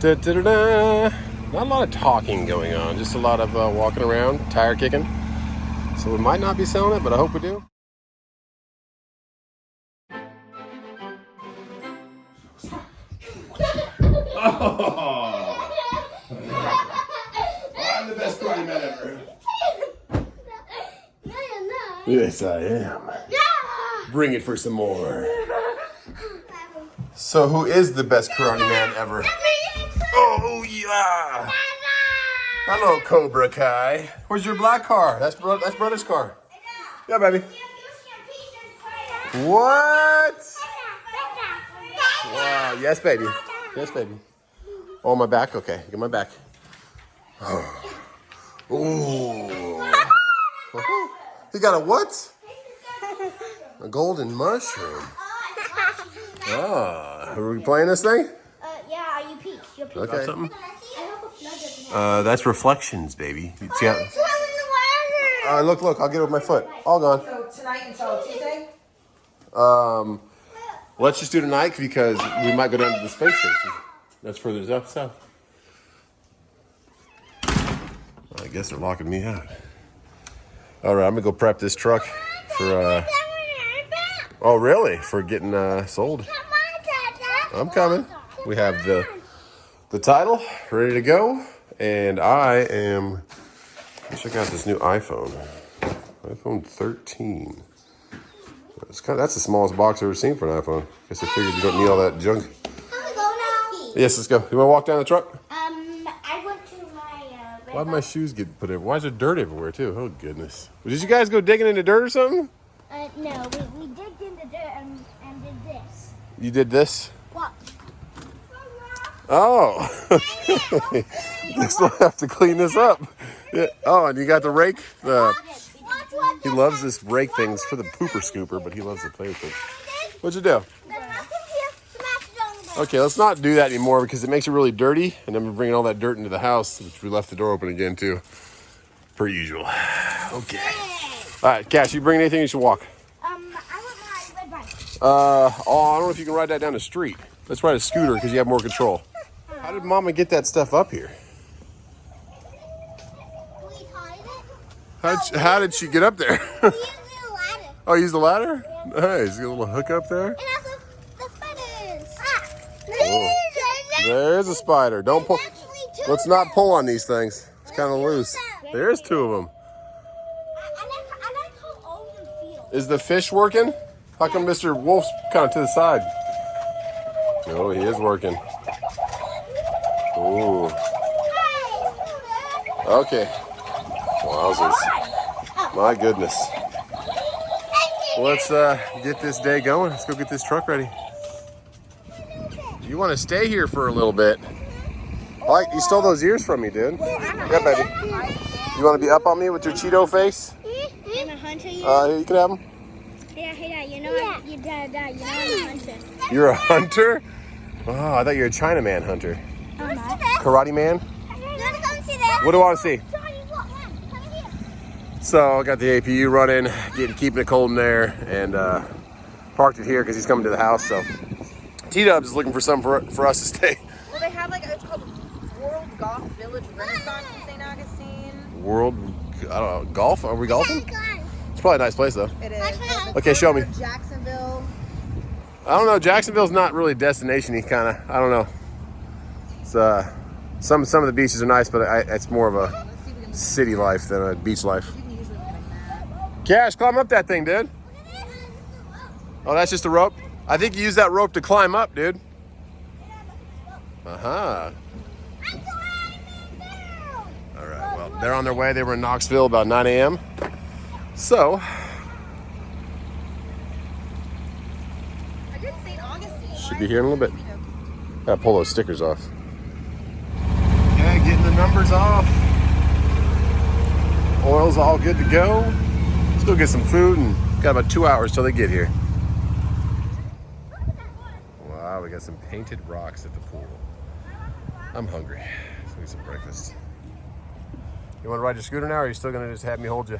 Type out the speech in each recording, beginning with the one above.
Da-da-da-da. Not a lot of talking going on, just a lot of walking around, tire kicking. So we might not be selling it, but I hope we do. Oh! I'm the best karate man ever. No, you're not. Yes, I am. Bring it for some more. So who is the best karate man ever? Oh, yeah! Hello, Cobra Kai. Where's your black car? That's brother's car. Yeah, baby. What? Wow. Yes, baby. Yes, baby. Oh, my back? Okay, get my back. Ooh. You got a what? A golden mushroom. Ah, are we playing this thing? Yeah, are you Peach? You're Peach. Okay. Something? I hope a flood doesn't happen. That's reflections, baby. See how- It's in the water. look, I'll get it with my foot. All gone. So tonight until Tuesday? Let's just do tonight because we might go down to the space station. That's further south. I guess they're locking me out. All right, I'm gonna go prep this truck for. Oh, really? For getting sold. I'm coming. We have the title ready to go, and I am. Check out this new iPhone 13. That's the smallest box I've ever seen for an iPhone. Guess I figured you don't need all that junk. Can we go now? Yes, let's go. You want to walk down the truck? I went to my. Why'd my shoes get put in? Why is there dirt everywhere too? Oh goodness! Did you guys go digging in the dirt or something? No, we digged in the dirt and did this. You did this? What? Oh, you still have to clean this up. Yeah. Oh, and you got the rake. He loves this rake thing. It's for the pooper scooper, but he loves to play with it. What'd you do? Okay, let's not do that anymore because it makes it really dirty, and then we're bringing all that dirt into the house, which we left the door open again too, per usual. Okay. All right, Cash, you bring anything? You should walk. I want my red bike. I don't know if you can ride that down the street. Let's ride a scooter because you have more control. How did Mama get that stuff up here? We tied it. How did she get up there? We used the ladder. Oh, use the ladder? Nice. Got a little hook up there. And also the feathers. Oh. There's a spider. Don't pull. Let's not pull on these things. It's kind of loose. There's two of them. I like how old you feel. Is the fish working? How come Mr. Wolf's kind of to the side? Oh, he is working. Ooh. Okay. Wowzers. My goodness. Let's get this day going. Let's go get this truck ready. You want to stay here for a little bit. You stole those ears from me, dude. Yeah, baby. You want to be up on me with your Cheeto face? I'm a hunter. You can have them. Yeah, hey, Dad, you know I'm a hunter. You're a hunter? Oh, I thought you were a Chinaman hunter. Oh, no. Karate man? You want to come see this? What do I want to see? Johnny, what one? Come here. So I got the APU running, keeping it cold in there, and parked it here because he's coming to the house. So T-Dubs is looking for something for us to stay. Well, they have it's called World Golf Village Renaissance in St. Augustine. World, I don't know, golf? Are we golfing? It's probably a nice place though. It is. Okay, show me. Jacksonville. I don't know. Jacksonville's not really a destination-y kind of. I don't know. It's some of the beaches are nice, but it's more of a city life than a beach life. Cash, climb up that thing, dude. Oh, that's just a rope. I think you use that rope to climb up, dude. Uh-huh. All right. Well, they're on their way. They were in Knoxville about 9 a.m. So. Should be here in a little bit. Gotta pull those stickers off. Okay, getting the numbers off. Oil's all good to go. Still get some food and got about 2 hours till they get here. Wow, we got some painted rocks at the pool. I'm hungry. Let's get some breakfast. You want to ride your scooter now, or are you still gonna just have me hold you?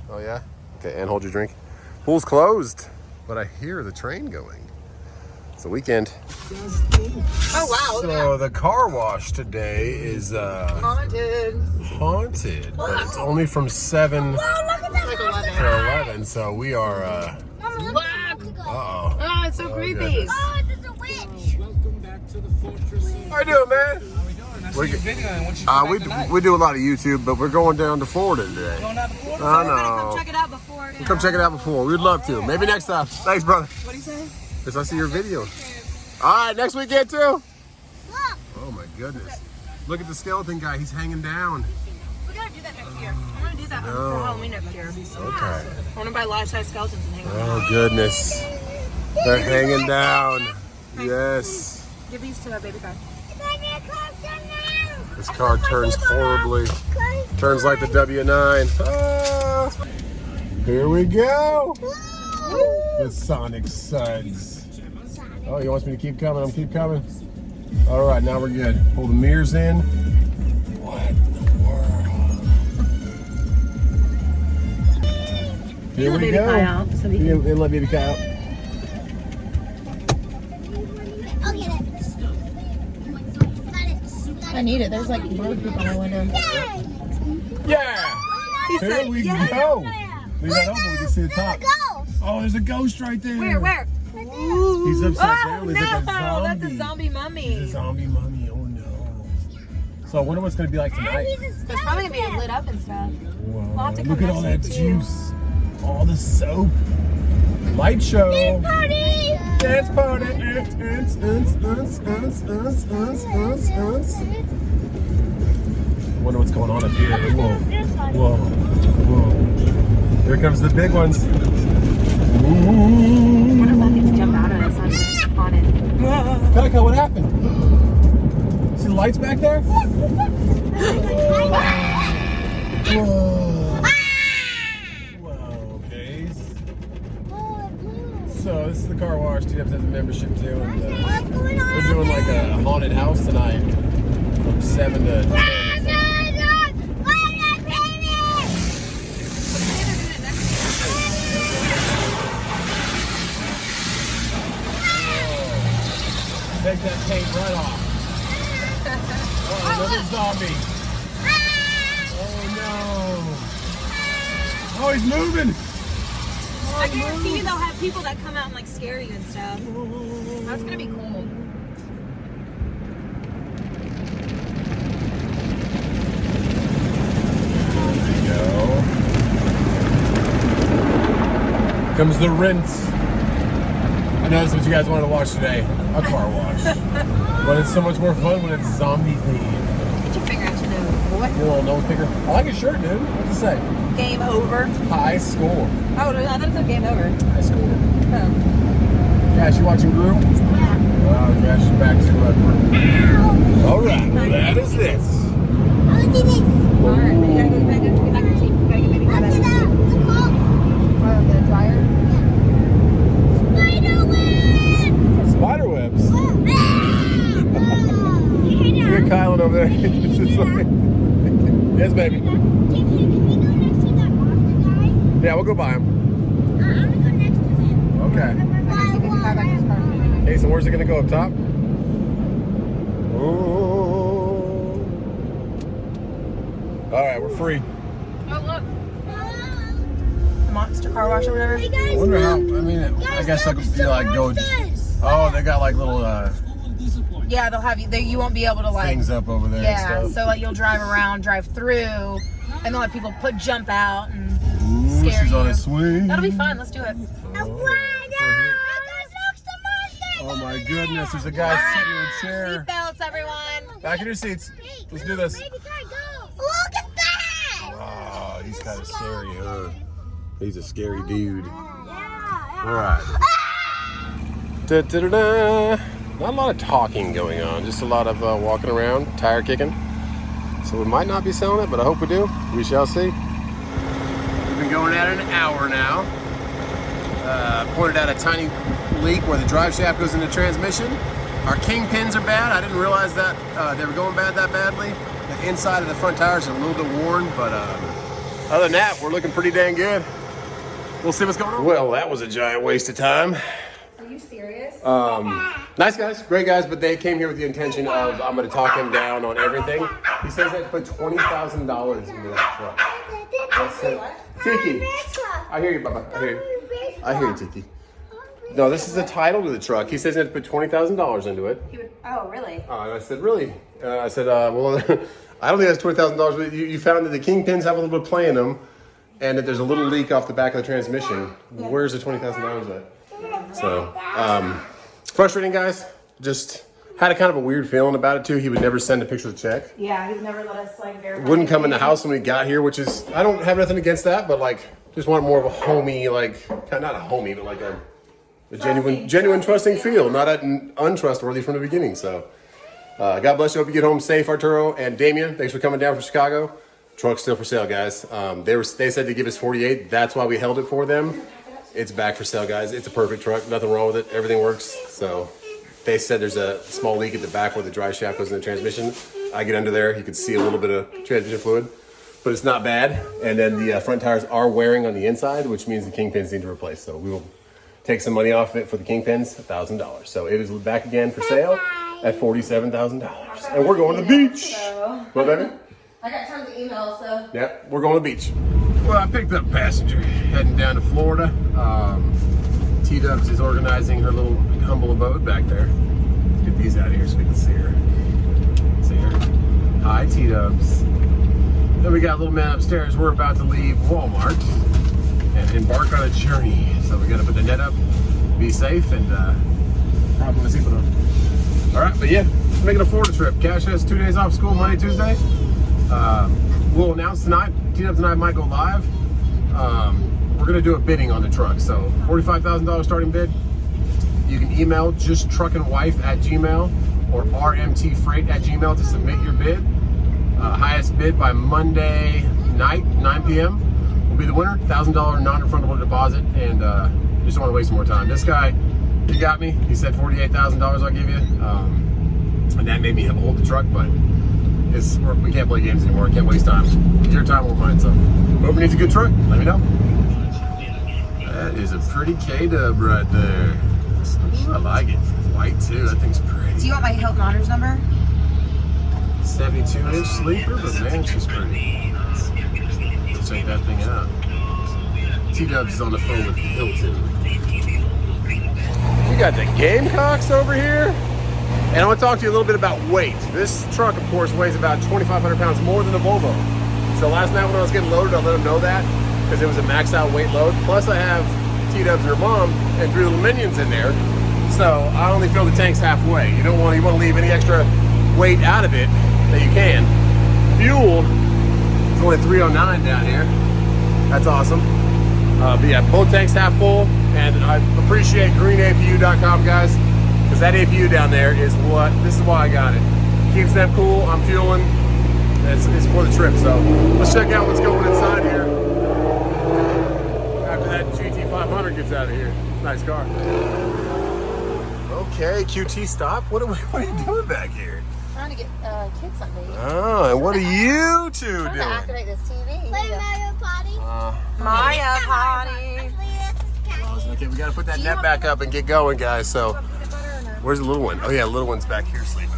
Oh yeah? Okay, and hold your drink. Pool's closed, but I hear the train going. It's the weekend. Oh wow. So the car wash today is Haunted. haunted, but it's only from 7 Like 11. to 11. So we are. Look. Uh-oh. Oh, it's so creepy. goodness. Oh, there's a witch. Welcome back to the fortress. How you doing, man? How we doing? I see We're your good. video and what you back tonight. We do a lot of YouTube, but we're going down to Florida today. Going out to Florida? I We're gonna come know. check it out before. We'll come check it out before. We'd love to. Maybe next time. Thanks, brother. What do you say? Because I see your video. All right, next weekend too. Look. Oh my goodness. Look at the skeleton guy. He's hanging down. We're gonna do that next year. I'm gonna do that No. for Halloween next year. Okay. I wanna buy life-size skeletons and hang them. Oh goodness. They're hanging down. Yes. Give these to a baby car. This car turns horribly. Turns like the W9. Ah. Here we go. The Sonic Suds. Oh, he wants me to keep coming. I'm keep coming. All right, now we're good. Pull the mirrors in. What in the world? Here we baby go. Kai out, so we can- Let baby Kai out. I'll get it. I need it. There's like road poop on my window. Yeah. He Here said, we yeah. go. Leave that open. We can see the top. Go. Oh, there's a ghost right there. Where? He's upside Oh down. no, He's like a that's zombie. a zombie mummy. He's a zombie mummy. Oh no. So I wonder what's going to be like tonight. It's probably gonna be lit up and stuff. Whoa. have to Look come at all next that week, too. juice. All the soap. Light show. Party. Dance party. Wonder what's going on up here. Whoa. Whoa. Whoa. Here comes the big ones. I wonder if that thing jump out at us on it. Pelica, what happened? See the lights back there? Whoa. Whoa, Case. So this is the car wash. T-Dubs has a membership too. And, What's going on? we're doing like a haunted house tonight from 7 to 10. Take that tape right off. Oh, another zombie. Oh no. Oh, he's moving. I guarantee you they'll have people that come out and like scare you and stuff. That's gonna be cool. There we go. Comes the rinse. I know that's what you guys wanted to watch today. A car wash. But it's so much more fun when it's zombie themed. Get your finger out your nose, boy. You little nose picker. I like your shirt, dude. What's it say? Game over. High score. Oh, I thought it said game over. High score. Oh. Cash, you watching Group? Wow, Cash is back to Group. All right, well, that is this. Alright, you gotta go back in your seat. You gotta get baby car back in your seat. The dryer? Spider webs. You got Kylan over there. It's just like, yes, baby. Yeah, we'll go buy him. Okay. Hey, so where's it gonna go? Up top? Oh. All right, we're free. Oh, look. Monster car wash or whatever. I wonder how. I mean, I guess I could be like go. Oh, they got like little Yeah, they'll have you. You won't be able to like. things up over there. Yeah, and stuff. so like you'll drive around, drive through, and they'll have people jump out and Ooh, scare she's you. on a swing. That'll be fun. Let's do it. Oh my goodness, there's a guy sitting in a chair. Seatbelts, everyone. Back in your seats. Let's do this. Look at that! Oh, he's kind of scary, huh? He's a scary dude. Yeah. All right. Da-da-da-da. Not a lot of talking going on, just a lot of walking around, tire kicking. So we might not be selling it, but I hope we do. We shall see. We've been going at it an hour now. Pointed out a tiny leak where the drive shaft goes into transmission. Our kingpins are bad. I didn't realize that they were going bad that badly. The inside of the front tires are a little bit worn, but other than that, we're looking pretty dang good. We'll see what's going on. Well, that was a giant waste of time. you serious? Nice guys, great guys, but they came here with the intention of I'm going to talk him down on everything. He says they put $20,000 into that truck. That's it. Tiki, I hear you, Bubba. I hear you. I hear you, Tiki. No, this is the title to the truck. He says they put $20,000 into it. Oh, really? I said, really? I said, well, I don't think that's $20,000, but you found that the kingpins have a little bit of play in them, and that there's a little leak off the back of the transmission. Where's the $20,000 at? So, frustrating, guys. Just had a kind of a weird feeling about it too. He would never send a picture of the check. Yeah, he'd never let us like verify. Wouldn't come in the house when we got here, which is, I don't have nothing against that, but like, just want more of a homey, like, not a homey, but like a genuine trusting feel, not untrustworthy from the beginning. So, God bless you. Hope you get home safe, Arturo and Damien. Thanks for coming down from Chicago. Truck's still for sale, guys. They said to give us 48. That's why we held it for them. It's back for sale, guys. It's a perfect truck. Nothing wrong with it. Everything works. So they said there's a small leak at the back where the dry shaft goes in the transmission. I get under there. You can see a little bit of transmission fluid, but it's not bad. And then the front tires are wearing on the inside, which means the kingpins need to replace. So we will take some money off it for the kingpins, $1,000. So it is back again for sale at $47,000. And we're going to the beach. What, baby? I got tons of emails, so. Yep, we're going to the beach. Well, I picked up a passenger heading down to Florida. T-Dubs is organizing her little humble abode back there. Let's get these out of here so we can see her. See her? Hi, T-Dubs. Then we got a little man upstairs. We're about to leave Walmart and embark on a journey. So we got to put the net up, be safe, and probably going to see what. All right, but yeah, making a Florida trip. Cash has 2 days off school, Monday, Tuesday. We'll announce tonight. T-Dubs and I might go live. We're gonna do a bidding on the truck. So $45,000 starting bid. You can email JustTruckin.Wife@gmail or rmtfreight@gmail to submit your bid. Highest bid by Monday night, 9 p.m. will be the winner. $1,000 non-refundable deposit, and just don't want to waste more time. This guy, he got me. He said $48,000 I'll give you, and that made me hold the truck, but. We can't play games anymore. Can't waste time. Your time or mine. So, whoever needs a good truck, let me know. That is a pretty K-Dub right there. Ooh, I like it. White too. That thing's pretty. Do you want my Hilton Honors number? 72-inch sleeper, but man, she's pretty. Let's check that thing out. T-Dubs is on the phone with Hilton. You got the Gamecocks over here. And I want to talk to you a little bit about weight. This truck, of course, weighs about 2,500 pounds more than a Volvo. So last night when I was getting loaded, I let them know that because it was a max out weight load. Plus I have T-Dubs and her mom and 3 little minions in there. So I only fill the tanks halfway. You want to leave any extra weight out of it that you can. Fuel is only 309 down here. That's awesome. But yeah, both tanks half full. And I appreciate greenapu.com, guys. Because that APU down there is this is why I got it. Keeps them cool, I'm fueling, it's for the trip. So let's check out what's going inside here. After that GT500 gets out of here. Nice car. Okay, QT stop. What are you doing back here? Trying to get kids something. Oh, and what are you two doing? Trying to activate this TV. Play Mario Party. Maya Potty. Okay, we got to put that net back up and get going, guys. So, where's the little one? Oh yeah, the little one's back here sleeping.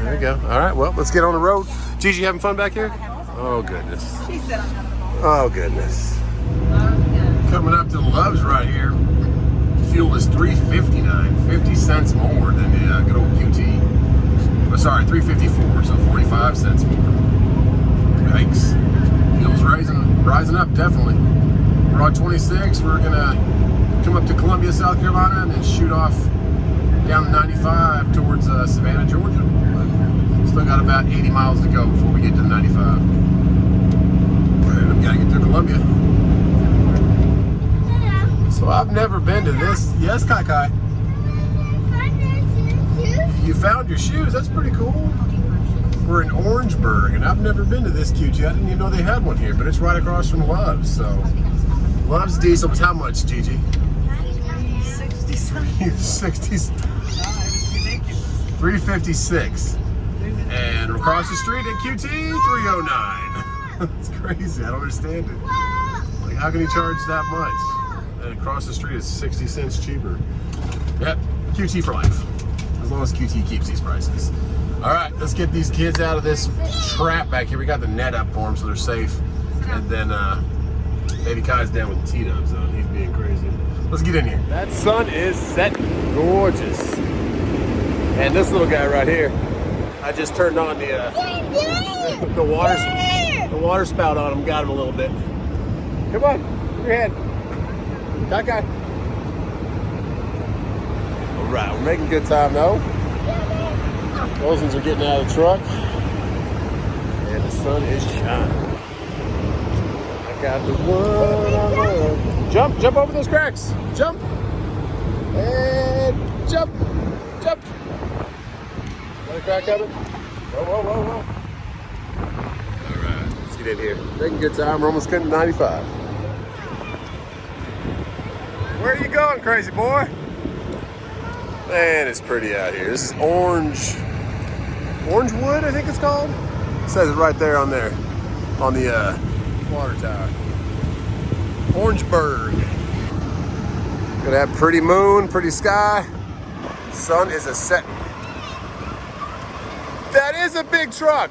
There we go. All right, well, let's get on the road. Gigi, having fun back here? Oh goodness. She said I'm having fun. Oh goodness. Coming up to Love's right here. Fuel is $3.59, 50 cents more than the good old QT. Oh, sorry, $3.54, so 45 cents more. Yikes. Fuel's rising up, definitely. We're on 26. We're gonna come up to Columbia, South Carolina, and then shoot off down 95 towards Savannah, Georgia. But still got about 80 miles to go before we get to 95. And I've got to get to Columbia. So I've never been to this. Yes, Kai Kai. You found your shoes. That's pretty cool. We're in Orangeburg, and I've never been to this QT. I didn't even know they had one here, but it's right across from Love's. So Love's diesel was how much, Gigi? 356. And across the street at QT, 309. That's crazy. I don't understand it. Look at how can he charge that much? And across the street is 60 cents cheaper. Yep, QT for life. As long as QT keeps these prices. All right, let's get these kids out of this trap back here. We got the net up for them so they're safe. And then Baby Kai's down with the T-dubs on. He's being crazy. Let's get in here. That sun is setting. Gorgeous. And this little guy right here, I just turned on the water spout on him, got him a little bit. Come on, your head. Kai. All right, we're making good time though. Those ones are getting out of the truck. And the sun is shining. I got the one I love. Jump over those cracks. Jump. And jump. Another crack coming. Whoa. All right, let's get in here. Making good time. We're almost getting to 95. Where are you going, crazy boy? Man, it's pretty out here. This is Orangewood, I think it's called. It says it right there on the water tower. Orangeburg. Gonna have pretty moon, pretty sky. Sun is a setting. That is a big truck.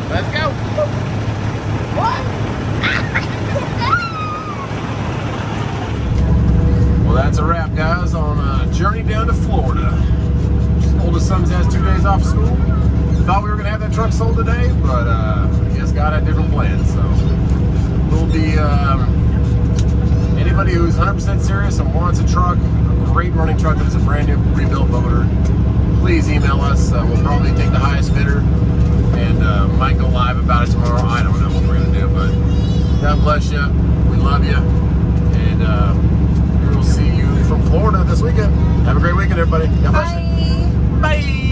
Let's go. What? Well, that's a wrap, guys, on a journey down to Florida. Oldest son has 2 days off school. Thought we were going to have that truck sold today, but I guess God had different plans. So we'll be, anybody who's 100% serious and wants a truck, a great running truck that is a brand new rebuilt motor, please email us. We'll probably take the highest bidder and might go live about it tomorrow. I don't know what we're going to do, but God bless you. We love you. And we will see you from Florida this weekend. Have a great weekend, everybody. God bless you. Bye.